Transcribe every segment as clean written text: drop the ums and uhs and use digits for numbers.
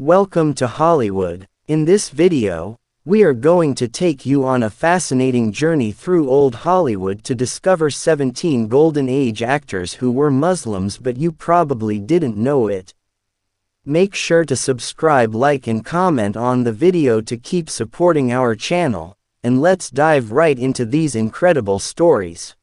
Welcome to Hollywood. In this video, we are going to take you on a fascinating journey through old Hollywood to discover 17 Golden Age actors who were Muslims but you probably didn't know it. Make sure to subscribe, like and comment on the video to keep supporting our channel, and let's dive right into these incredible stories.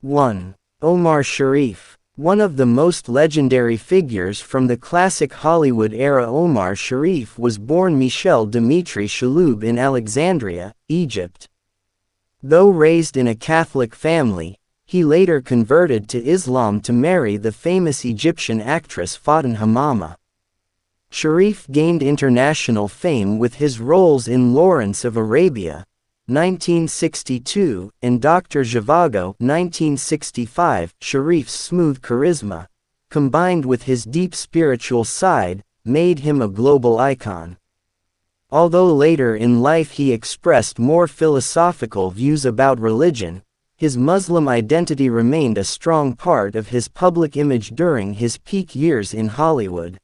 1. Omar Sharif. One of the most legendary figures from the classic Hollywood era, Omar Sharif was born Michel Dimitri Chaloub in Alexandria, Egypt. Though raised in a Catholic family, he later converted to Islam to marry the famous Egyptian actress Fouad Hamama. Sharif gained international fame with his roles in Lawrence of Arabia, 1962, and Dr. Zhivago, 1965. Sharif's smooth charisma, combined with his deep spiritual side, made him a global icon. Although later in life he expressed more philosophical views about religion, his Muslim identity remained a strong part of his public image during his peak years in Hollywood.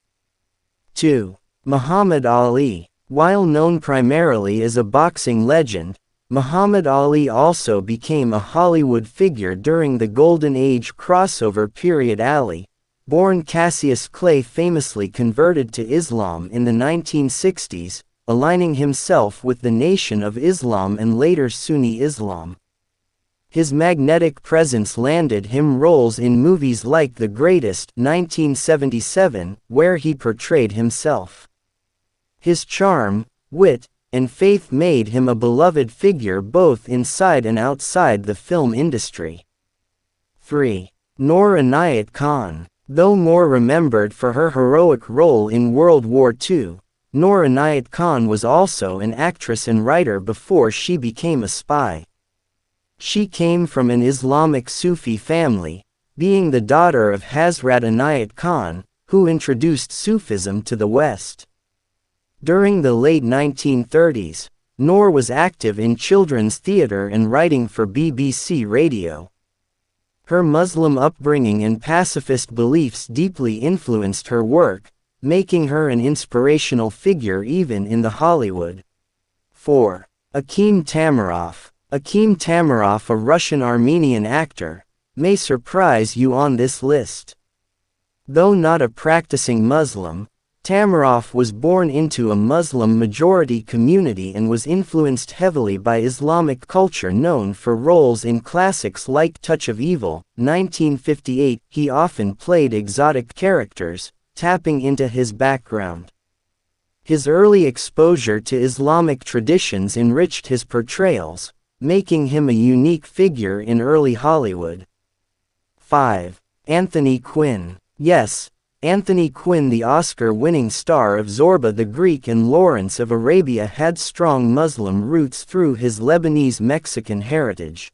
2. Muhammad Ali. While known primarily as a boxing legend, Muhammad Ali also became a Hollywood figure during the Golden Age crossover period. Ali, born Cassius Clay, famously converted to Islam in the 1960s, aligning himself with the Nation of Islam and later Sunni Islam. His magnetic presence landed him roles in movies like The Greatest, 1977, where he portrayed himself. His charm, wit, and faith made him a beloved figure both inside and outside the film industry. 3. Nora Niatt Khan. Though more remembered for her heroic role in World War II, Nora Niatt Khan was also an actress and writer before she became a spy. She came from an Islamic Sufi family, being the daughter of Hazrat Inayat Khan, who introduced Sufism to the West. During the late 1930s, Noor was active in children's theater and writing for BBC Radio. Her Muslim upbringing and pacifist beliefs deeply influenced her work, making her an inspirational figure even in the Hollywood. 4. Akim Tamarov. Akim Tamarov, a Russian-Armenian actor, may surprise you on this list. Though not a practicing Muslim, Tamarov was born into a Muslim-majority community and was influenced heavily by Islamic culture, known for roles in classics like Touch of Evil, 1958. He often played exotic characters, tapping into his background. His early exposure to Islamic traditions enriched his portrayals, making him a unique figure in early Hollywood. 5. Anthony Quinn. Yes, Anthony Quinn, the Oscar-winning star of Zorba the Greek and Lawrence of Arabia, had strong Muslim roots through his Lebanese-Mexican heritage.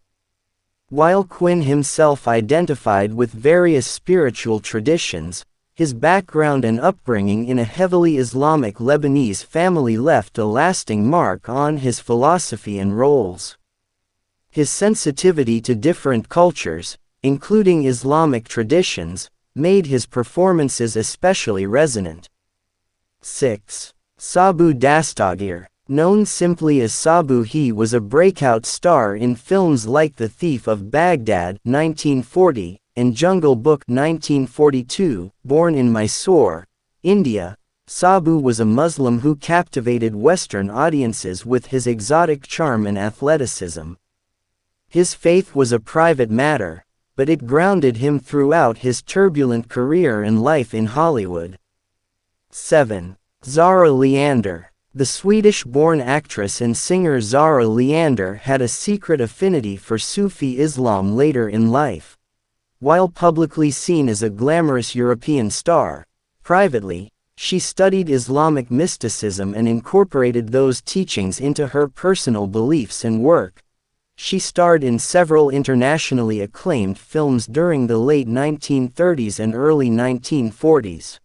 While Quinn himself identified with various spiritual traditions, his background and upbringing in a heavily Islamic Lebanese family left a lasting mark on his philosophy and roles. His sensitivity to different cultures, including Islamic traditions, made his performances especially resonant. 6. Sabu Dastagir. Known simply as Sabu, he was a breakout star in films like The Thief of Baghdad, 1940, and Jungle Book, 1942. Born in Mysore, India, Sabu was a Muslim who captivated Western audiences with his exotic charm and athleticism. His faith was a private matter, but it grounded him throughout his turbulent career and life in Hollywood. 7. Zara Leander. The Swedish-born actress and singer Zara Leander had a secret affinity for Sufi Islam later in life. While publicly seen as a glamorous European star, privately, she studied Islamic mysticism and incorporated those teachings into her personal beliefs and work. She starred in several internationally acclaimed films during the late 1930s and early 1940s.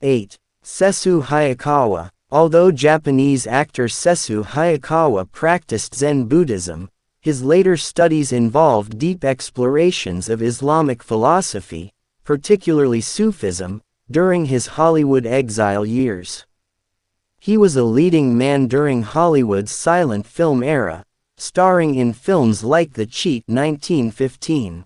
8. Ceu Hayakawa. Although Japanese actor Ceu Hayakawa practiced Zen Buddhism, his later studies involved deep explorations of Islamic philosophy, particularly Sufism, during his Hollywood exile years. He was a leading man during Hollywood's silent film era, starring in films like The Cheat 1915.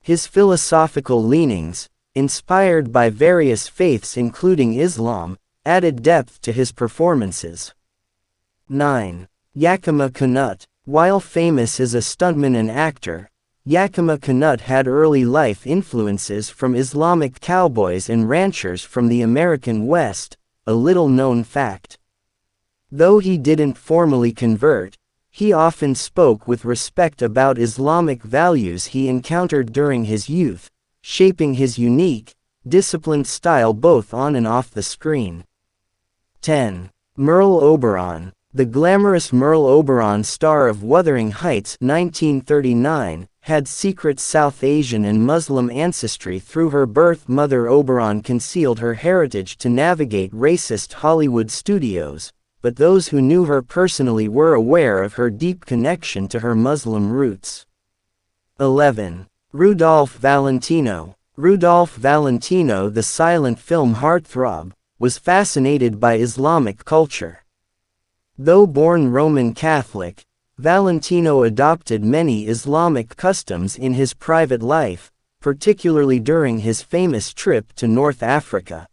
His philosophical leanings, inspired by various faiths including Islam, added depth to his performances. 9. Yakima Konut. While famous as a stuntman and actor, Yakima Konut had early life influences from Islamic cowboys and ranchers from the American West, a little-known fact. Though he didn't formally convert, he often spoke with respect about Islamic values he encountered during his youth, shaping his unique, disciplined style both on and off the screen. 10. Merl Oberon. The glamorous Merl Oberon, star of Wuthering Heights 1939, had secret South Asian and Muslim ancestry through her birth mother. Oberon concealed her heritage to navigate racist Hollywood studios, but those who knew her personally were aware of her deep connection to her Muslim roots. 11. Rudolf Valentino. Rudolf Valentino, the silent film heartthrob, was fascinated by Islamic culture. Though born Roman Catholic, Valentino adopted many Islamic customs in his private life, particularly during his famous trip to North Africa.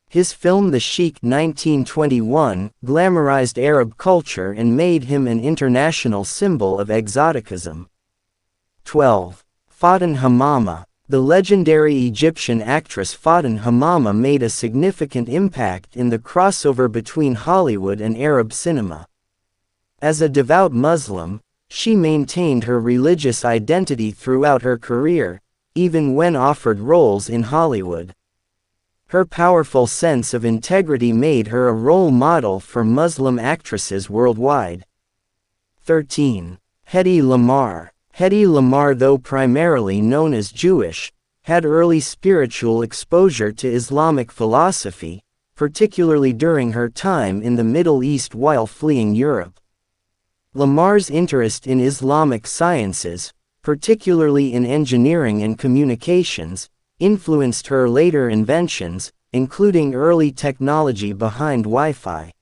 His film The Sheikh 1921 glamorized Arab culture and made him an international symbol of exoticism. 12. Fouad Hamama. The legendary Egyptian actress Fouad Hamama made a significant impact in the crossover between Hollywood and Arab cinema. As a devout Muslim, she maintained her religious identity throughout her career, even when offered roles in Hollywood. Her powerful sense of integrity made her a role model for Muslim actresses worldwide. 13. Hedi Lamar. Hedi Lamar, though primarily known as Jewish, had early spiritual exposure to Islamic philosophy, particularly during her time in the Middle East while fleeing Europe. Lamar's interest in Islamic sciences, particularly in engineering and communications, influenced her later inventions, including early technology behind Wi-Fi.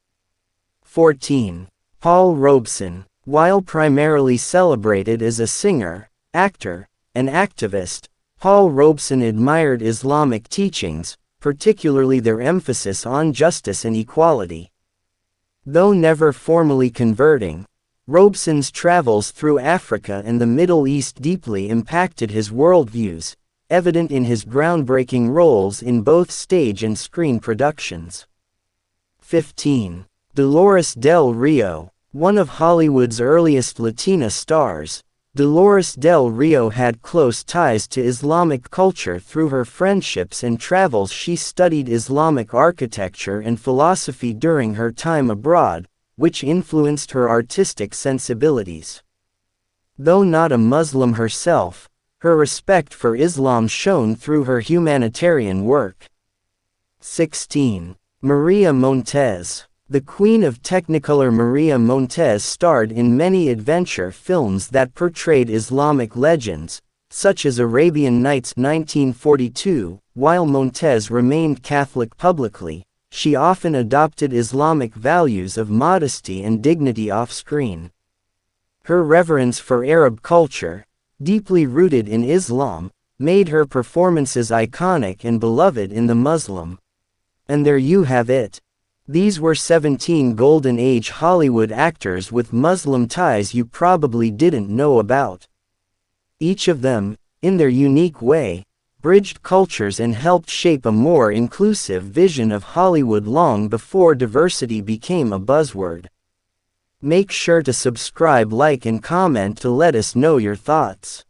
14. Paul Robeson. While primarily celebrated as a singer, actor, and activist, Paul Robeson admired Islamic teachings, particularly their emphasis on justice and equality. Though never formally converting, Robeson's travels through Africa and the Middle East deeply impacted his worldviews, evident in his groundbreaking roles in both stage and screen productions. 15. Dolores Del Rio. One of Hollywood's earliest Latina stars, Dolores Del Rio had close ties to Islamic culture through her friendships and travels. She studied Islamic architecture and philosophy during her time abroad, which influenced her artistic sensibilities. Though not a Muslim herself, her respect for Islam shone through her humanitarian work. 16. Maria Montes. The Queen of Technicolor Maria Montes starred in many adventure films that portrayed Islamic legends, such as Arabian Nights 1942. While Montes remained Catholic publicly, she often adopted Islamic values of modesty and dignity off-screen. Her reverence for Arab culture, deeply rooted in Islam, made her performances iconic and beloved in the Muslim. And there you have it. These were 17 Golden Age Hollywood actors with Muslim ties you probably didn't know about. Each of them, in their unique way, bridged cultures and helped shape a more inclusive vision of Hollywood long before diversity became a buzzword. Make sure to subscribe, like, and comment to let us know your thoughts.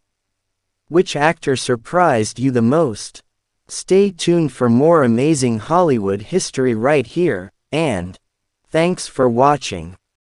Which actor surprised you the most? Stay tuned for more amazing Hollywood history right here, and thanks for watching.